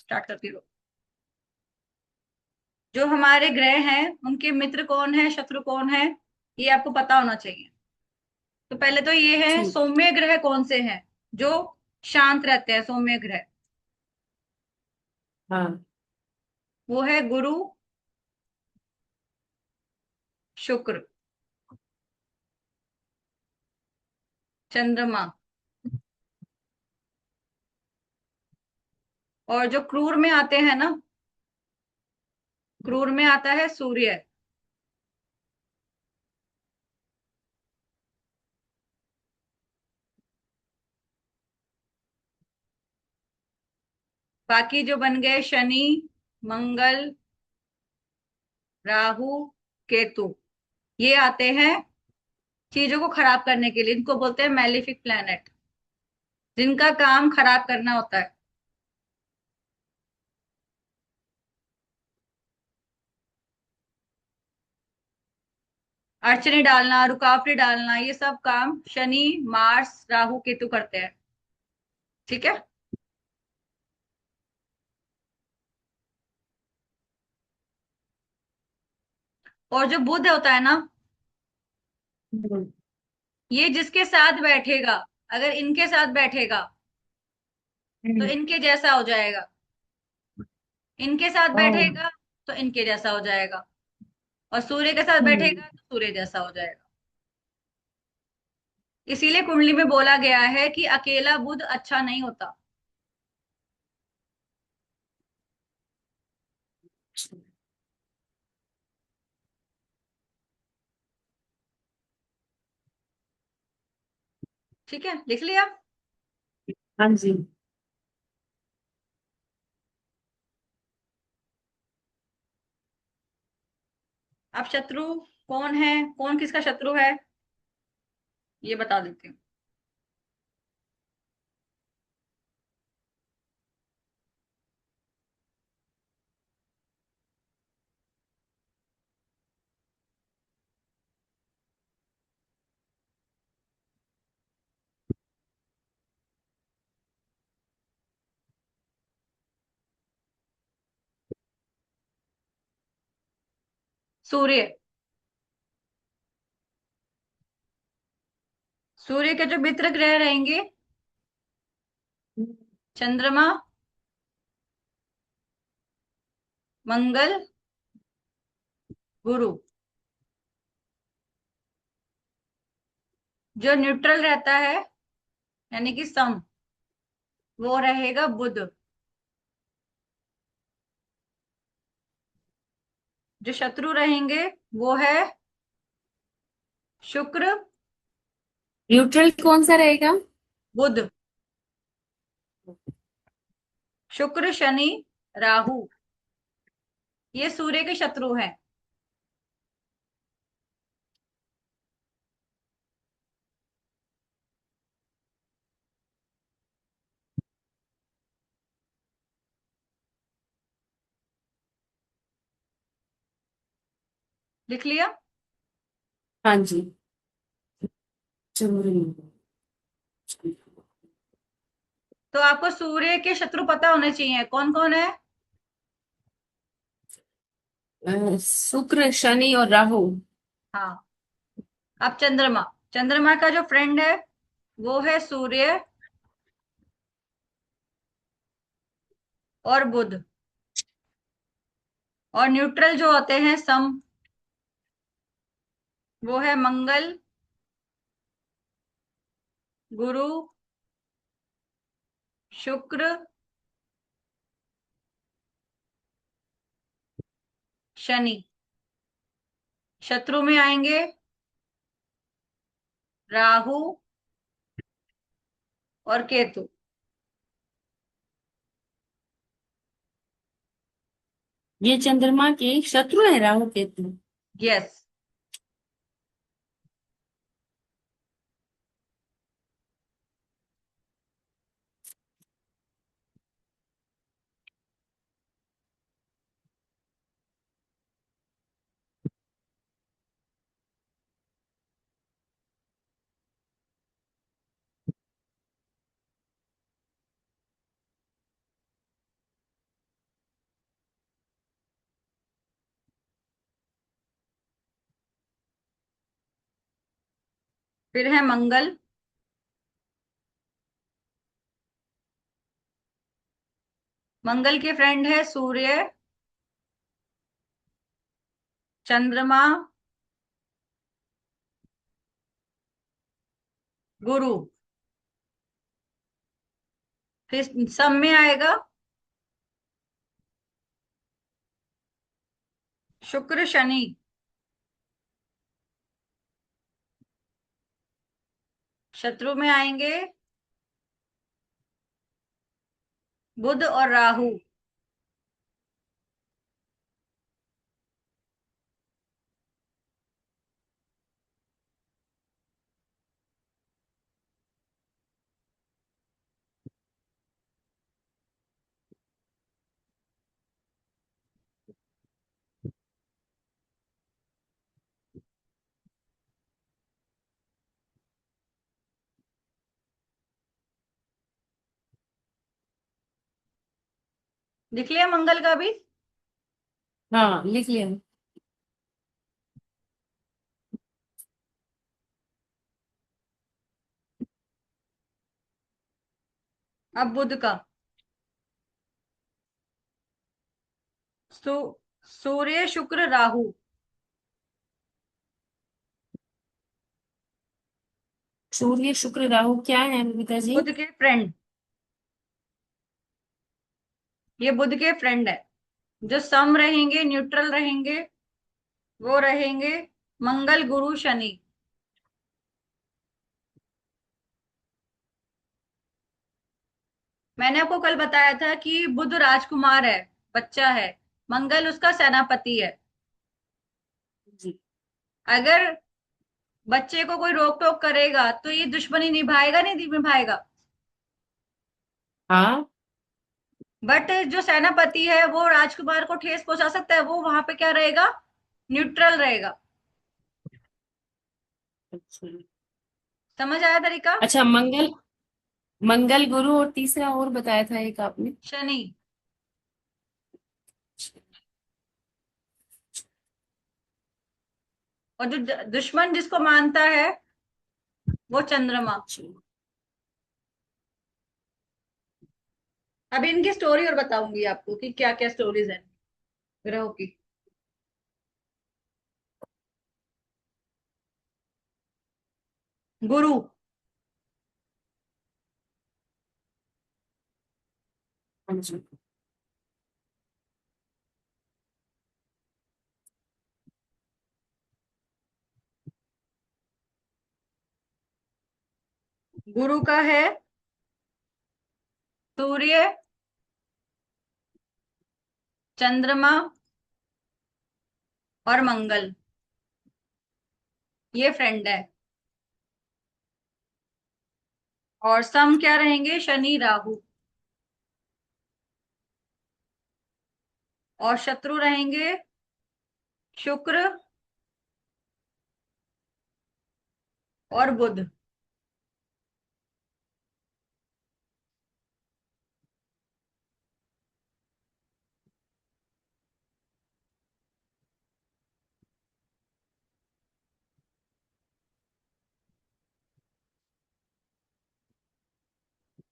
Start करती रहो। जो हमारे ग्रह हैं उनके मित्र कौन है, शत्रु कौन है, ये आपको पता होना चाहिए। तो पहले तो ये है, ठीक। सौम्य ग्रह कौन से हैं जो शांत रहते हैं, सौम्य ग्रह। हाँ। वो है गुरु, शुक्र, चंद्रमा, और जो क्रूर में आते हैं ना, क्रूर में आता है सूर्य। बाकी जो बन गए शनि, मंगल, राहु, केतु, ये आते हैं चीजों को खराब करने के लिए। इनको बोलते हैं मैलिफिक प्लैनेट, जिनका काम खराब करना होता है। अड़चने डालना, रुकावटें डालना, ये सब काम शनि, मार्स, राहु, केतु करते हैं। ठीक है। और जो बुध होता है ना, हम्म। ये जिसके साथ बैठेगा, अगर इनके साथ बैठेगा तो हम्म। इनके जैसा हो जाएगा, इनके साथ ओ। बैठेगा तो इनके जैसा हो जाएगा, और सूर्य के साथ हम्म। बैठेगा तो सूर्य जैसा हो जाएगा। इसीलिए कुंडली में बोला गया है कि अकेला बुध अच्छा नहीं होता। ठीक है, लिख लिया। हाँ जी। अब शत्रु कौन है, कौन किसका शत्रु है, ये बता देती हूँ। सूर्य, सूर्य के जो मित्र ग्रह रहेंगे, चंद्रमा, मंगल, गुरु। जो न्यूट्रल रहता है, यानी कि सम, वो रहेगा बुध। जो शत्रु रहेंगे वो है शुक्र, न्यूट्रल कौन सा रहेगा? बुध, शुक्र, शनि, राहु, ये सूर्य के शत्रु हैं। लिख लिया। हाँ जी। चंद्रमा। तो आपको सूर्य के शत्रु पता होने चाहिए, कौन कौन है। शुक्र, शनि और राहु। हाँ। अब चंद्रमा, चंद्रमा का जो फ्रेंड है वो है सूर्य और बुध। और न्यूट्रल जो होते हैं सम, वो है मंगल, गुरु, शुक्र, शनि। शत्रु में आएंगे राहु और केतु। ये चंद्रमा के शत्रु है, राहु केतु। यस। फिर है मंगल। मंगल के फ्रेंड है सूर्य, चंद्रमा, गुरु। फिर सब में आएगा शुक्र शनि। शत्रु में आएंगे बुध और राहु। लिख लिया मंगल का भी। हाँ, लिख लिया। अब बुध का। सू, सूर्य शुक्र राहु। सूर्य शुक्र राहु क्या है बबीता जी? बुध के फ्रेंड। ये बुध के फ्रेंड है। जो सम रहेंगे, न्यूट्रल रहेंगे, वो रहेंगे मंगल गुरु शनि। मैंने आपको कल बताया था कि बुध राजकुमार है, बच्चा है। मंगल उसका सेनापति है। जी। अगर बच्चे को कोई रोक टोक करेगा तो ये दुश्मनी निभाएगा नहीं निभाएगा। हाँ। बट जो सेनापति है वो राजकुमार को ठेस पहुंचा सकता है, वो वहां पे क्या रहेगा, न्यूट्रल रहेगा। अच्छा। समझ आया तरीका। अच्छा, मंगल, मंगल गुरु और तीसरा और बताया था एक आपने। शनि। और जो दुश्मन जिसको मानता है वो चंद्रमा। अच्छा। अब इनकी स्टोरी और बताऊंगी आपको कि क्या क्या स्टोरीज हैं ग्रहों की। गुरु। हाँ जी। गुरु का है सूर्य, चंद्रमा और मंगल। ये फ्रेंड है। और सम क्या रहेंगे, शनि राहु। और शत्रु रहेंगे शुक्र और बुध।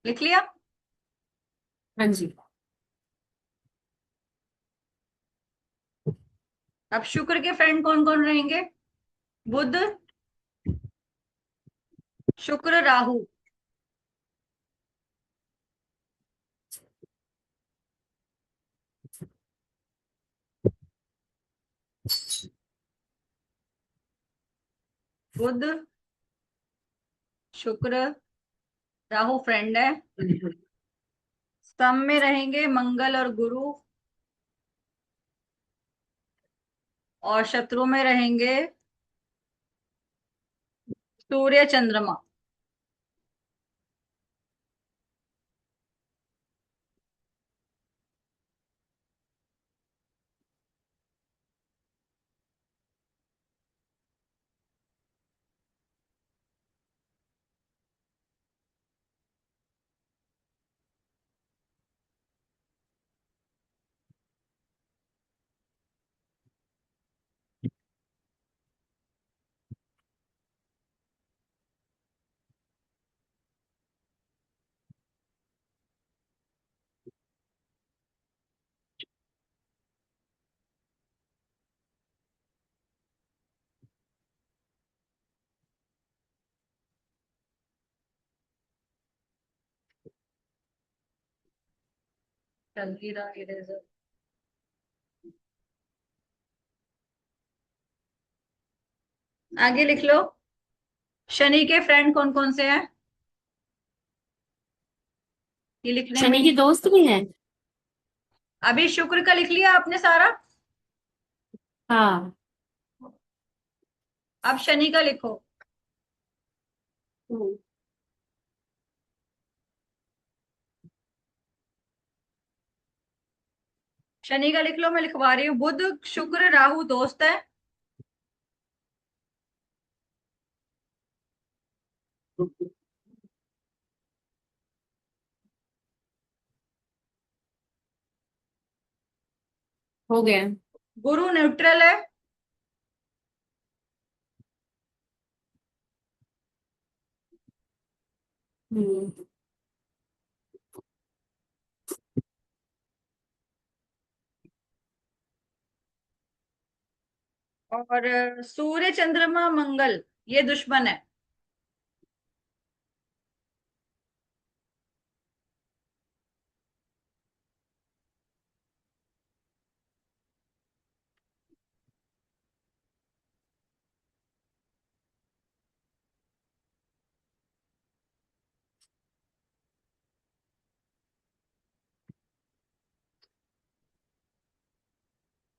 लिख लिया। हाँ जी। अब शुक्र के फ्रेंड कौन कौन रहेंगे, बुध, शुक्र राहु। बुध, शुक्र, राहु फ्रेंड है। सम में रहेंगे मंगल और गुरु। और शत्रु में रहेंगे सूर्य चंद्रमा। चल ही रहा इरेजर। आगे लिख लो। शनि के फ्रेंड कौन कौन से हैं? ये लिखने में शनि के ही। दोस्त भी हैं। अभी शुक्र का लिख लिया आपने सारा। हाँ। अब शनि का लिखो। हम्म। शनि का लिख लो, मैं लिखवा रही हूँ। बुध शुक्र राहु दोस्त है। हो गया। गुरु न्यूट्रल है। हम्म। और सूर्य चंद्रमा मंगल ये दुश्मन है।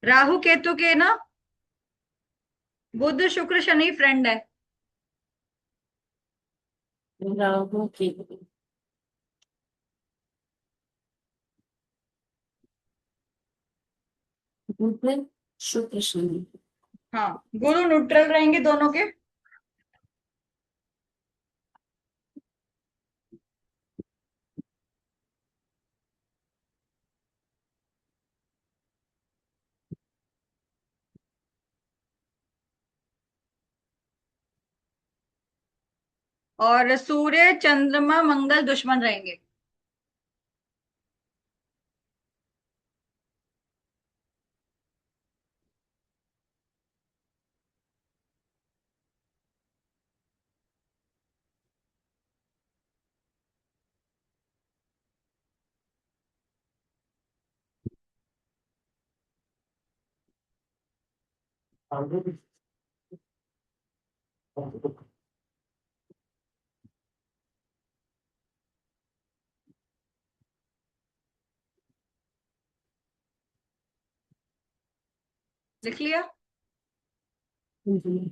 राहु केतु के ना, बुध शुक्र शनि फ्रेंड है। राहु की। बुध शुक्र शनि। हाँ, गुरु न्यूट्रल रहेंगे दोनों के। और सूर्य चंद्रमा मंगल दुश्मन रहेंगे। लिख लिया। हम्म।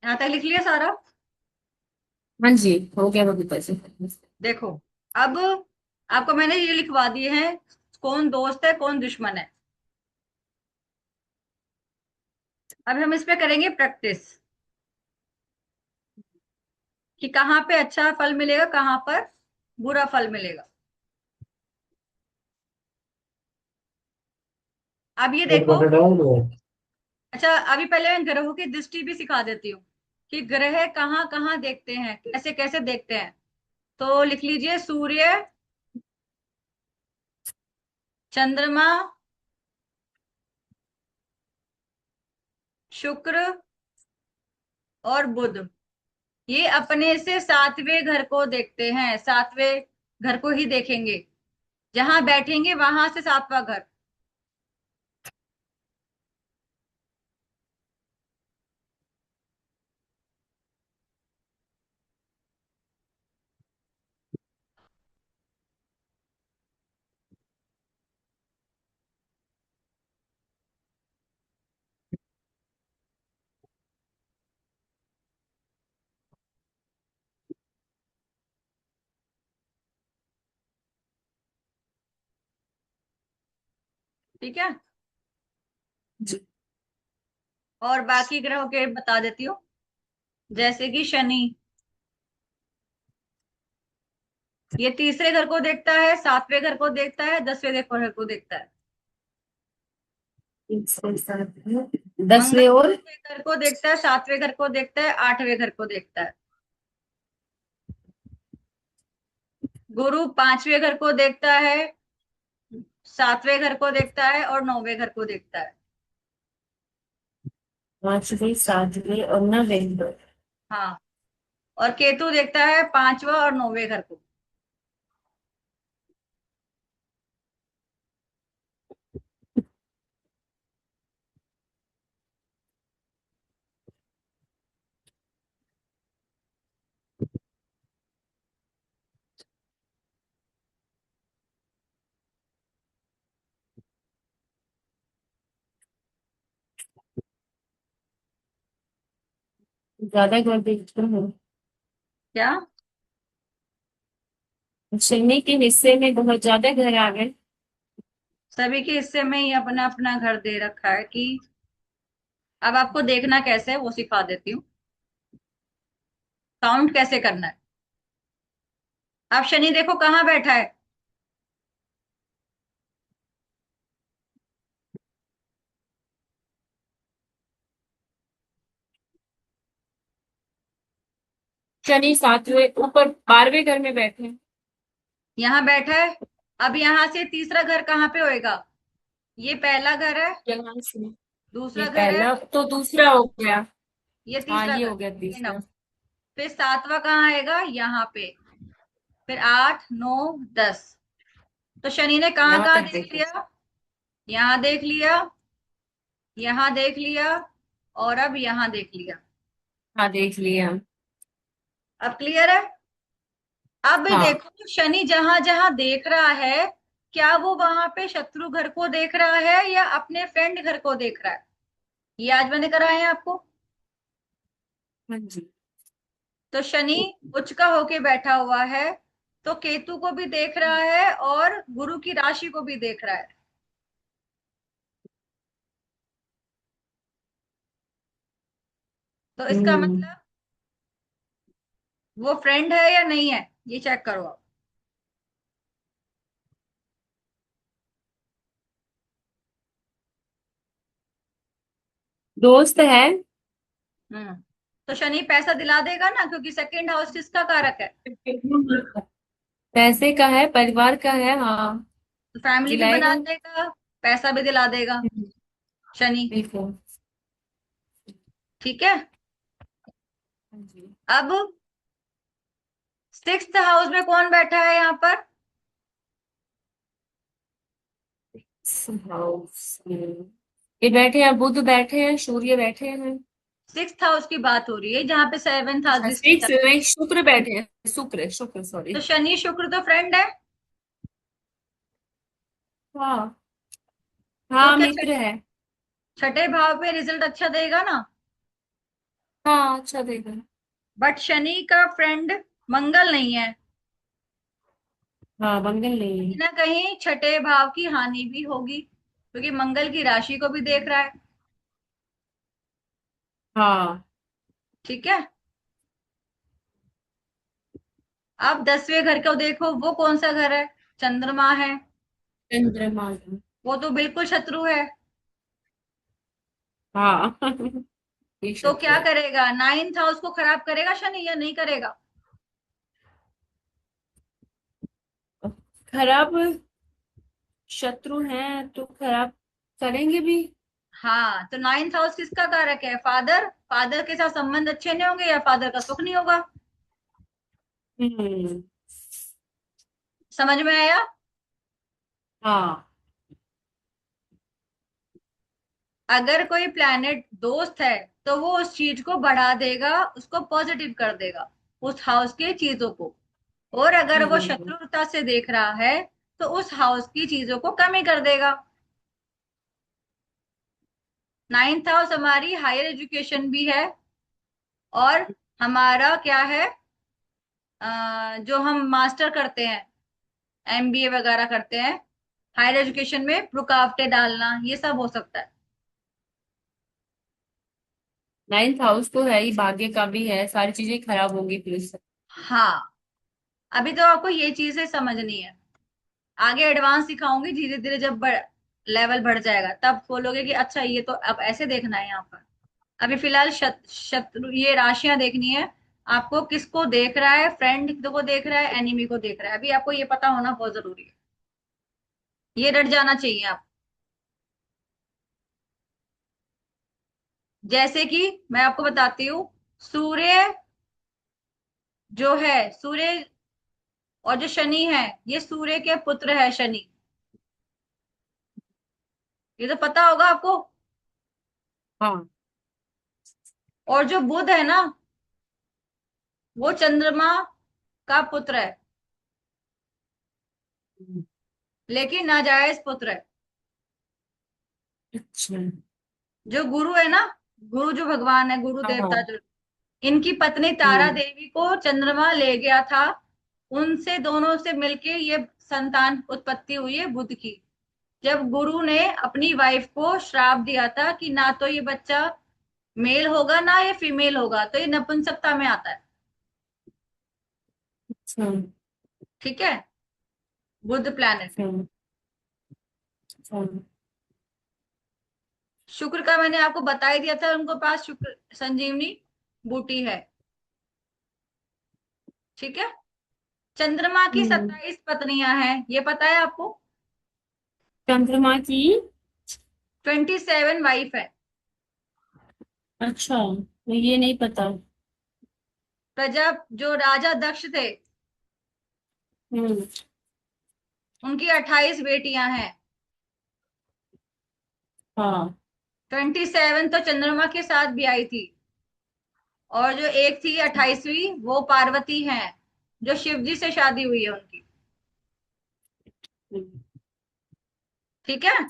यहाँ तक लिख लिया सारा। हाँ जी, हो गया बबीता जी। देखो, अब आपको मैंने ये लिखवा दिए हैं, कौन दोस्त है कौन दुश्मन है। अब हम इस पे करेंगे प्रैक्टिस कि कहाँ पे अच्छा फल मिलेगा, कहाँ पर बुरा फल मिलेगा। अब ये देखो। अच्छा, अभी पहले मैं ग्रहों की दृष्टि भी सिखा देती हूँ कि ग्रह कहाँ कहाँ देखते हैं, कैसे कैसे देखते हैं। तो लिख लीजिए, सूर्य, चंद्रमा, शुक्र और बुध, ये अपने से सातवें घर को देखते हैं। सातवें घर को ही देखेंगे, जहां बैठेंगे वहां से सातवां घर। ठीक है। जी। और बाकी ग्रहों के बता देती हूँ। जैसे कि शनि, ये तीसरे घर को देखता है, सातवें घर को देखता है, 10वें घर को देखता है। एक से सात है। मंगल 10वें और। 10वें घर को देखता है, सातवें घर को देखता है, 8वें घर को देखता है। गुरु 5वें घर को देखता है, सातवें घर को देखता है और नौवें घर को देखता है। पांचवे, सातवें और नवें। हाँ। और केतु देखता है पांचवा और नौवें घर को। ज्यादा घर देखते हैं। क्या? शनि के हिस्से में बहुत ज्यादा घर आ गए। सभी के हिस्से में ही अपना अपना घर दे रखा है कि अब आपको देखना कैसे है वो सिखा देती हूँ। काउंट कैसे करना है। अब शनि देखो कहाँ बैठा है। शनि सातवें ऊपर 12वें घर में बैठे हैं। यहाँ बैठा है। अब यहाँ से तीसरा घर कहाँ पे होएगा? ये पहला घर है। यहाँ से ये दूसरा घर है। पहला तो दूसरा हो गया। ये हाँ, तीसरा ये घर हो गया ये तीसरा। नंबर। फिर सातवां कहाँ आएगा? यहाँ पे। फिर आठ, नौ, 10। तो शनि ने कहाँ यहाँ कहाँ तक देख देखो। लिया? यहाँ देख लिया, यहाँ देख लिया, और अब यहाँ देख लिया। हाँ, देख लिया। अब क्लियर है? अब भी हाँ। देखो शनि जहां जहां देख रहा है, क्या वो वहां पे शत्रु घर को देख रहा है या अपने फ्रेंड घर को देख रहा है? ये आज मैंने कराया है आपको। हाँ जी। तो शनि उच्च का होके बैठा हुआ है, तो केतु को भी देख रहा है और गुरु की राशि को भी देख रहा है। तो इसका हम्म। मतलब वो फ्रेंड है या नहीं है, ये चेक करो आप। दोस्त है। हम्म। तो शनि पैसा दिला देगा ना, क्योंकि सेकंड हाउस किसका कारक है? पैसे का है, परिवार का है, हाँ। तो फैमिली भी बना दिलाएगा। देगा, पैसा भी दिला देगा शनि। देखो। ठीक है। हाँ जी। अब सिक्स्थ हाउस में कौन बैठा है यहाँ पर? हाउस में ये बैठे हैं, बुध बैठे हैं, सूर्य बैठे हैं। सिक्स्थ हाउस की बात हो रही है, जहां पे सेवेंथ हाउस अच्छा, जिसकी सिक्स में शुक्र बैठे हैं, शुक्र शुक्र तो सॉरी। शनि शुक्र तो फ्रेंड है। हाँ। तो हाँ, क्या मित्र है। छठे भाव पे रिजल्ट अच्छा देगा ना। हाँ, अच्छा देगा। बट शनि का फ्रेंड मंगल नहीं है। हाँ, मंगल कहीं नहीं। ना कहीं छठे भाव की हानि भी होगी, क्योंकि मंगल की राशि को भी देख रहा है। हाँ। ठीक है। अब 10वें घर को देखो, वो कौन सा घर है? चंद्रमा है। चंद्रमा। वो तो बिल्कुल शत्रु है। हाँ। ये तो शत्रु क्या है। करेगा? नाइन्थ हाउस को खराब करेगा शनि या नहीं करेगा? खराब शत्रु हैं तो खराब करेंगे भी। हाँ, तो नाइन्थ हाउस किसका कारक है? फादर। फादर के साथ संबंध अच्छे नहीं होंगे या फादर का सुख नहीं होगा। हम्म। समझ में आया? हाँ। अगर कोई प्लैनेट दोस्त है तो वो उस चीज को बढ़ा देगा, उसको पॉजिटिव कर देगा, उस हाउस की चीजों को। और अगर वो चीजों को। शत्रुता से देख रहा है तो उस हाउस की चीजों को कमी कर देगा। नाइन्थ हाउस हमारी हायर एजुकेशन भी है, और हमारा क्या है, जो हम मास्टर करते हैं, एमबीए वगैरह करते हैं, हायर एजुकेशन में रुकावटें डालना, ये सब हो सकता है। नाइन्थ हाउस तो है ही, भाग्य का भी है, सारी चीजें खराब होंगी फिर उससे। हाँ। अभी तो आपको ये चीजें समझनी है, आगे एडवांस सिखाऊंगी धीरे धीरे, जब लेवल बढ़ जाएगा तब बोलोगे कि अच्छा ये तो अब ऐसे देखना है यहाँ पर। अभी फिलहाल शत्रु ये राशियां देखनी है आपको, किसको देख रहा है, फ्रेंड को देख रहा है, एनिमी को देख रहा है, अभी आपको ये पता होना बहुत जरूरी है। ये रट जाना चाहिए आप। जैसे कि मैं आपको बताती हूँ, सूर्य जो है, सूर्य और जो शनि है, ये सूर्य के पुत्र है शनि। ये तो पता होगा आपको। हाँ। और जो बुध है ना, वो चंद्रमा का पुत्र है, हम्म, लेकिन नाजायज पुत्र है। अच्छा। जो गुरु है ना, गुरु जो भगवान है, गुरु हाँ देवता हाँ। जो, इनकी पत्नी तारा हम्म। देवी को चंद्रमा ले गया था। उनसे दोनों से मिलके ये संतान उत्पत्ति हुई है बुध की। जब गुरु ने अपनी वाइफ को श्राप दिया था कि ना तो ये बच्चा मेल होगा ना ये फीमेल होगा, तो ये नपुंसकता में आता है। अच्छा। ठीक है, बुध प्लैनेट। अच्छा। अच्छा। शुक्र का मैंने आपको बता ही दिया था, उनको पास शुक्र संजीवनी बूटी है। ठीक है। चंद्रमा की हम्म। 27 पत्नियां हैं, ये पता है आपको। चंद्रमा की। 27 वाइफ है। अच्छा, तो ये नहीं पता। प्रजा जो राजा दक्ष थे, हम्म। उनकी 28 बेटियां हैं। हाँ। 27 तो चंद्रमा के साथ भी आई थी। और जो एक थी 28वीं, वो पार्वती हैं, जो शिव जी से शादी हुई है उनकी। हम्म, ठीक है।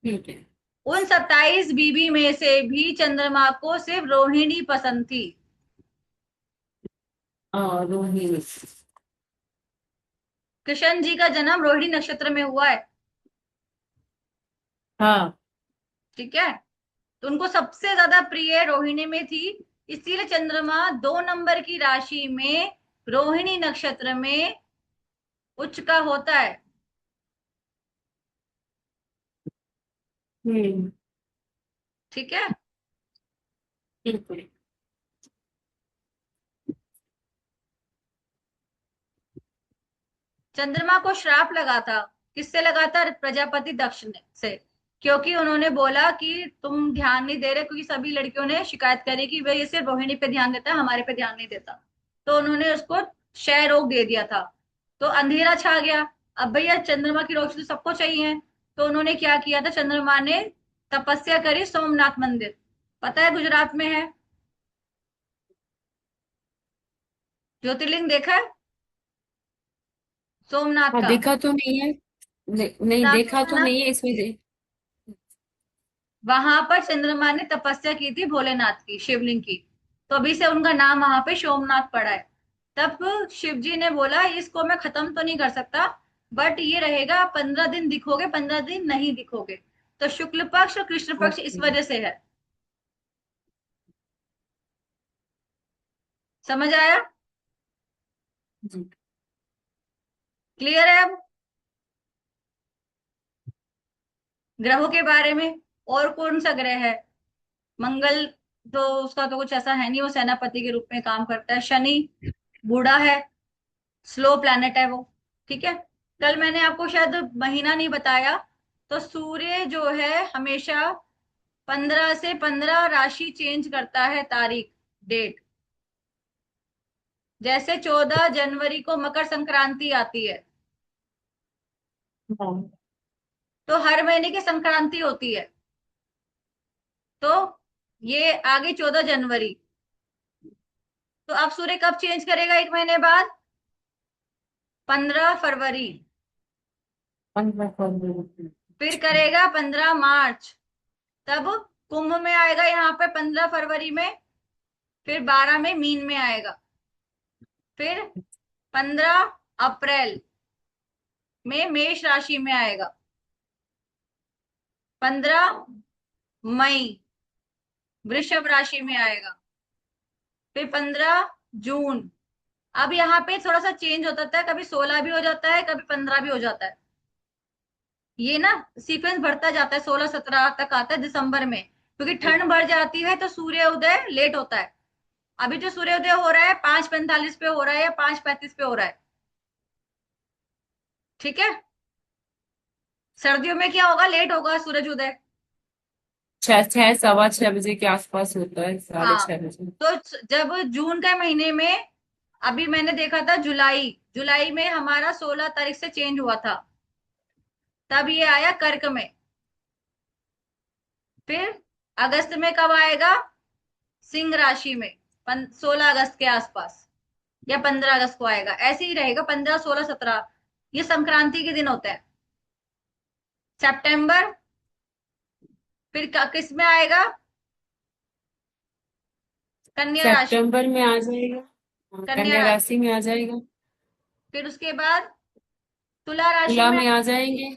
ठीक है। उन 27 बीबी में से भी चंद्रमा को सिर्फ रोहिणी पसंद थी। रोहिणी। कृष्ण जी का जन्म रोहिणी नक्षत्र में हुआ है। हाँ। ठीक है। तो उनको सबसे ज्यादा प्रिय रोहिणी में थी। इसीलिए चंद्रमा 2 नंबर की राशि में, रोहिणी नक्षत्र में उच्च का होता है। हम्म। ठीक है। ठीक है। चंद्रमा को श्राप लगा था। किससे लगा था? प्रजापति दक्ष ने से। क्योंकि उन्होंने बोला कि तुम ध्यान नहीं दे रहे, क्योंकि सभी लड़कियों ने शिकायत करी कि भाई ये सिर्फ रोहिणी पे ध्यान देता है, हमारे पे ध्यान नहीं देता। तो उन्होंने उसको क्षय रोग दे दिया था। तो अंधेरा छा गया। अब भैया चंद्रमा की रोशनी तो सबको चाहिए। तो उन्होंने क्या किया था, चंद्रमा ने तपस्या करी सोमनाथ मंदिर, पता है गुजरात में है। ज्योतिर्लिंग देखा है सोमनाथ हाँ, का? देखा तो नहीं है। नहीं नाम देखा सुना तो ना। नहीं है इसमें वहां पर चंद्रमा ने तपस्या की थी भोलेनाथ की, शिवलिंग की। तो अभी से उनका नाम वहां पे सोमनाथ पड़ा है। तब शिव जी ने बोला इसको मैं खत्म तो नहीं कर सकता, बट ये रहेगा 15 दिन दिखोगे, 15 दिन नहीं दिखोगे। तो शुक्ल पक्ष और कृष्ण पक्ष इस ओके। वजह से है। समझ आया? जी। क्लियर है अब ग्रहों के बारे में? और कौन सा ग्रह है? मंगल, तो उसका तो कुछ ऐसा है नहीं, वो सेनापति के रूप में काम करता है। शनि बूढ़ा है, स्लो प्लैनेट है वो। ठीक है। कल मैंने आपको शायद महीना नहीं बताया। तो सूर्य जो है हमेशा 15 से 15 राशि चेंज करता है, तारीख, डेट। जैसे 14 जनवरी को मकर संक्रांति आती है, हाँ। तो हर महीने की संक्रांति होती है। तो ये आगे 14 जनवरी। तो अब सूर्य कब चेंज करेगा एक महीने बाद? 15 फरवरी। 15 फरवरी। फिर करेगा 15 मार्च। तब कुंभ में आएगा यहाँ पे 15 फरवरी में। फिर 12 में मीन में आएगा। फिर 15 अप्रैल में मेष राशि में आएगा। 15 मई वृषभ राशि में आएगा। फिर 15 जून। अब यहाँ पे थोड़ा सा चेंज होता है, कभी 16 भी हो जाता है, कभी 15 भी हो जाता है। ये ना सीक्वेंस बढ़ता जाता है, 16 17 तक आता है दिसंबर में, क्योंकि ठंड बढ़ जाती है तो सूर्य उदय लेट होता है। अभी जो सूर्योदय हो रहा है 5:45 पे हो रहा है या 5:35 पे हो रहा है। ठीक है। सर्दियों में क्या होगा, लेट होगा सूरज उदय। 6 6 सवा 6 बजे के आसपास होता है, साढ़े हाँ, 6 बजे। तो जब जून के महीने में, अभी मैंने देखा था जुलाई, जुलाई में हमारा 16 तारीख से चेंज हुआ था, तब ये आया कर्क में। फिर अगस्त में कब आएगा, सिंह राशि में, 16 अगस्त के आसपास, या 15 अगस्त को आएगा, ऐसे ही रहेगा, 15 16 17, ये संक्रांति के दिन होते हैं। सितंबर, फिर किस में आएगा, कन्या राशि, सितंबर में आ जाएगा। हाँ, कन्या कन्या राशि। राशि में आ जाएगा। फिर उसके बाद तुला राशि तुला में, में आ जाएंगे।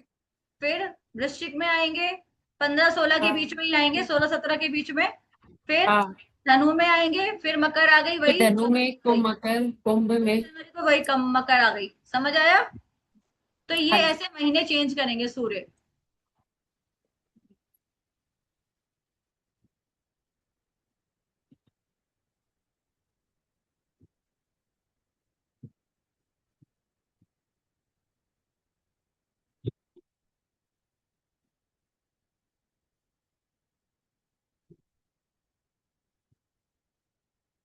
फिर वृश्चिक में आएंगे, 15 16 के बीच हाँ। में ही आएंगे, 16 17 के बीच में। फिर हाँ, धनु में आएंगे, फिर मकर आ गई, फिर वही धनु 24 में, को जनवरी मकर, कुंभ में। 24 जनवरी को वही कम मकर आ गई, समझ आया। तो ये हाँ। ऐसे महीने चेंज करेंगे सूर्य।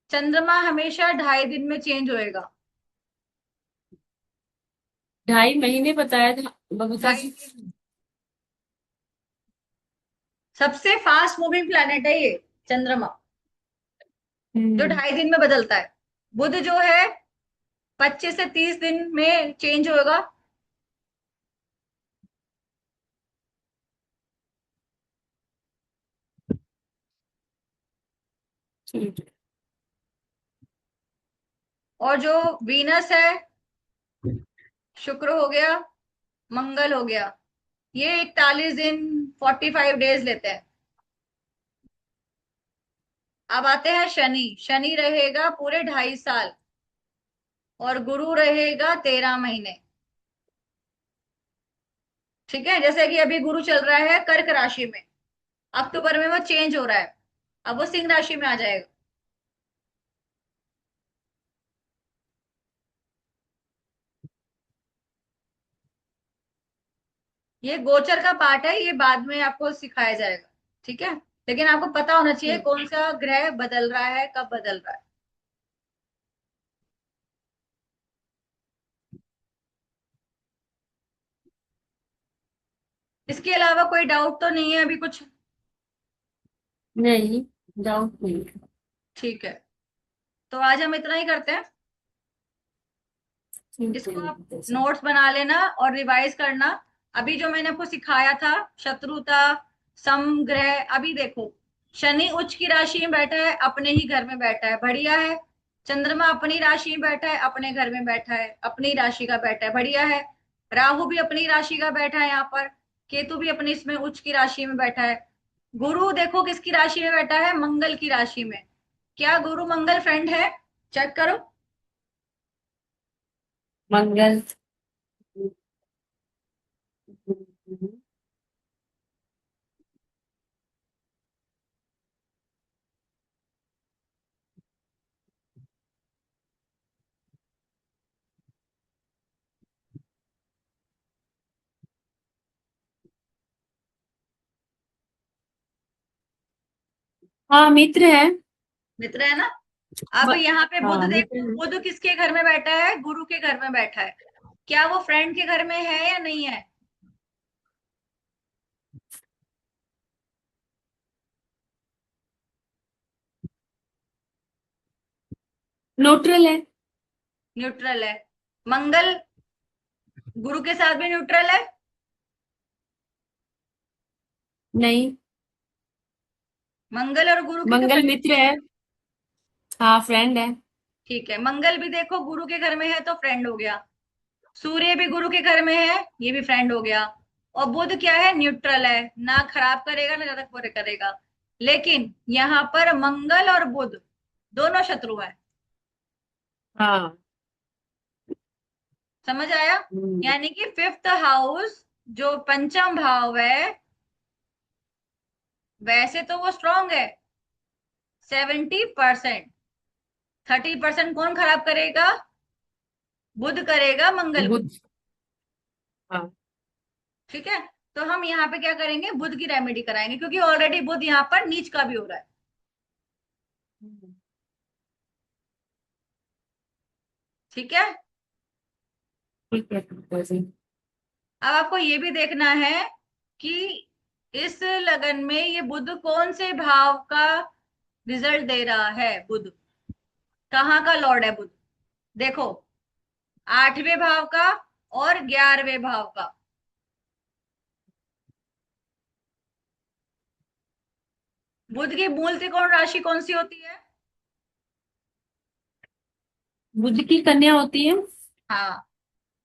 चंद्रमा हमेशा 2.5 दिन में चेंज होएगा। 2.5 महीने बताया था बबीता ढाई जी। दिन सबसे फास्ट मूविंग प्लैनेट है ये, चंद्रमा, जो हम्म। 2.5 दिन में बदलता है। बुध जो है 25 से 30 दिन में चेंज होगा। ठीक है। और जो वीनस है, शुक्र हो गया, मंगल हो गया, ये 41 दिन 45 डेज लेते हैं। अब आते हैं शनि, शनि रहेगा पूरे 2.5 साल, और गुरु रहेगा 13 महीने। ठीक है, जैसे कि अभी गुरु चल रहा है कर्क राशि में, अक्टूबर में वो चेंज हो रहा है, अब वो सिंह राशि में आ जाएगा। ये गोचर का पार्ट है, ये बाद में आपको सिखाया जाएगा। ठीक है, लेकिन आपको पता होना चाहिए ठीक। कौन सा ग्रह बदल रहा है, कब बदल रहा है। इसके अलावा कोई डाउट तो नहीं है अभी कुछ। नहीं, डाउट नहीं। ठीक है, तो आज हम इतना ही करते हैं। ठीक है इसको आप बबीता जी। नोट्स बना लेना और रिवाइज करना। अभी जो मैंने आपको सिखाया था, शत्रुता, समग्रह, अभी देखो, शनि उच्च की राशि में बैठा है, अपने ही घर में बैठा है, बढ़िया है। चंद्रमा अपनी राशि में बैठा है, अपने घर में बैठा है, अपनी राशि का बैठा है, बढ़िया है। राहु भी अपनी राशि का बैठा है यहाँ पर, केतु भी अपनी इसमें उच्च की राशि में बैठा है। गुरु देखो किसकी राशि में बैठा है, मंगल की राशि में। क्या गुरु मंगल फ्रेंड है, चेक करो। मंगल। हाँ, मित्र है। मित्र है ना। अब म- यहाँ पे बुध हाँ, मित्र देखो, है। बुध किसके घर में बैठा है, गुरु के घर में बैठा है। क्या वो फ्रेंड के घर में है या नहीं है। न्यूट्रल है। न्यूट्रल है। मंगल गुरु के साथ भी न्यूट्रल है। नहीं। मंगल और गुरु के मंगल फ्रेंड। मित्र है। हाँ, फ्रेंड है। ठीक है, मंगल भी देखो गुरु के घर में है तो फ्रेंड हो गया। सूर्य भी गुरु के घर में है, ये भी फ्रेंड हो गया। और बुध क्या है, न्यूट्रल है, ना खराब करेगा ना ज्यादा बुरे करेगा। लेकिन यहाँ पर मंगल और बुध दोनों शत्रु हैं। हाँ। समझ आया। हम्म। यानी कि फिफ्थ हाउस, जो पंचम भाव है, वैसे तो वो स्ट्रांग है 70%। 30% कौन खराब करेगा, बुध करेगा मंगल को। बुध। हाँ। ठीक है, तो हम यहाँ पे क्या करेंगे, बुध की रेमेडी कराएंगे, क्योंकि ऑलरेडी बुध यहाँ पर नीच का भी हो रहा है। ठीक है। ठीक है टीचर जी। अब आपको ये भी देखना है कि इस लगन में ये बुध कौन से भाव का रिजल्ट दे रहा है। बुध कहाँ का लॉर्ड है बुध, देखो, 8वें भाव का और 11वें भाव का। बुध की मूल त्रिकोण राशि कौन सी होती है? बुध की कन्या होती है। हाँ,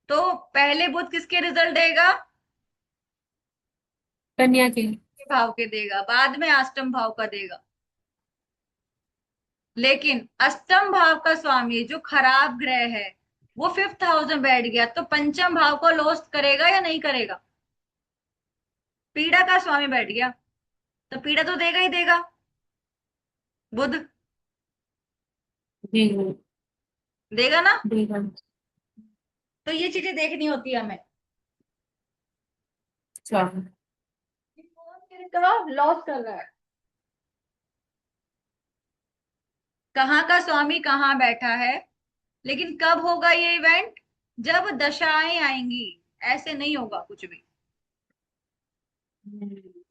तो पहले बुध किसके रिजल्ट देगा? कन्या के। भाव के देगा, बाद में अष्टम भाव का देगा। लेकिन अष्टम भाव का स्वामी जो खराब ग्रह है वो 5th हाउस में बैठ गया, तो पंचम भाव को लॉस्ट करेगा या नहीं करेगा? पीड़ा का स्वामी बैठ गया, तो पीड़ा तो देगा ही देगा बुध, जी जी। देगा ना। देगा। तो ये चीजें देखनी होती है हमें अच्छा। कि कौन किसका लॉस कर रहा है, कहाँ का स्वामी कहाँ बैठा है। लेकिन कब होगा ये इवेंट? जब दशाएं आएंगी, ऐसे नहीं होगा कुछ भी।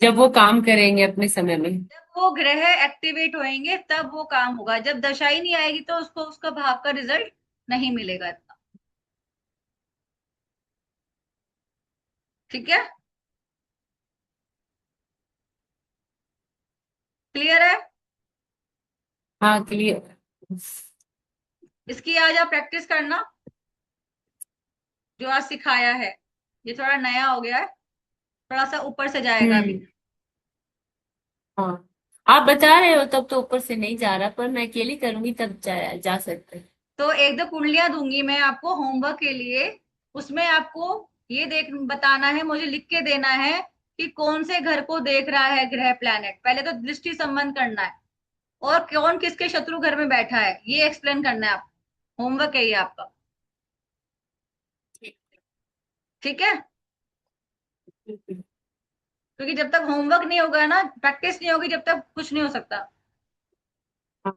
जब वो काम करेंगे अपने समय में। जब वो ग्रह एक्टिवेट होंगे तब वो काम होगा, जब दशा ही नहीं आएगी तो उसको उसका भाव का रिजल्ट नहीं मिलेगा इतना। ठीक है, क्लियर है। हाँ क्लियर। इसकी आज आप प्रैक्टिस करना, जो आज सिखाया है। ये थोड़ा नया हो गया है, थोड़ा सा ऊपर से जाएगा अभी। हम्म। हाँ आप बता रहे हो तब तो ऊपर से नहीं जा रहा, पर मैं अकेली करूंगी तब जा सकते हैं। तो एक दो कुंडलियां दूंगी मैं आपको होमवर्क के लिए, उसमें आपको ये देख बताना है, मुझे लिख के देना है कि कौन से घर को देख रहा है ग्रह प्लैनेट। पहले तो दृष्टि संबंध करना है, और कौन किसके शत्रु घर में बैठा है ये एक्सप्लेन करना है आप। होमवर्क है ये आपका। ठीक ठीक है, है। क्योंकि जब तक होमवर्क नहीं होगा ना, प्रैक्टिस नहीं होगी, जब तक कुछ नहीं हो सकता। हाँ।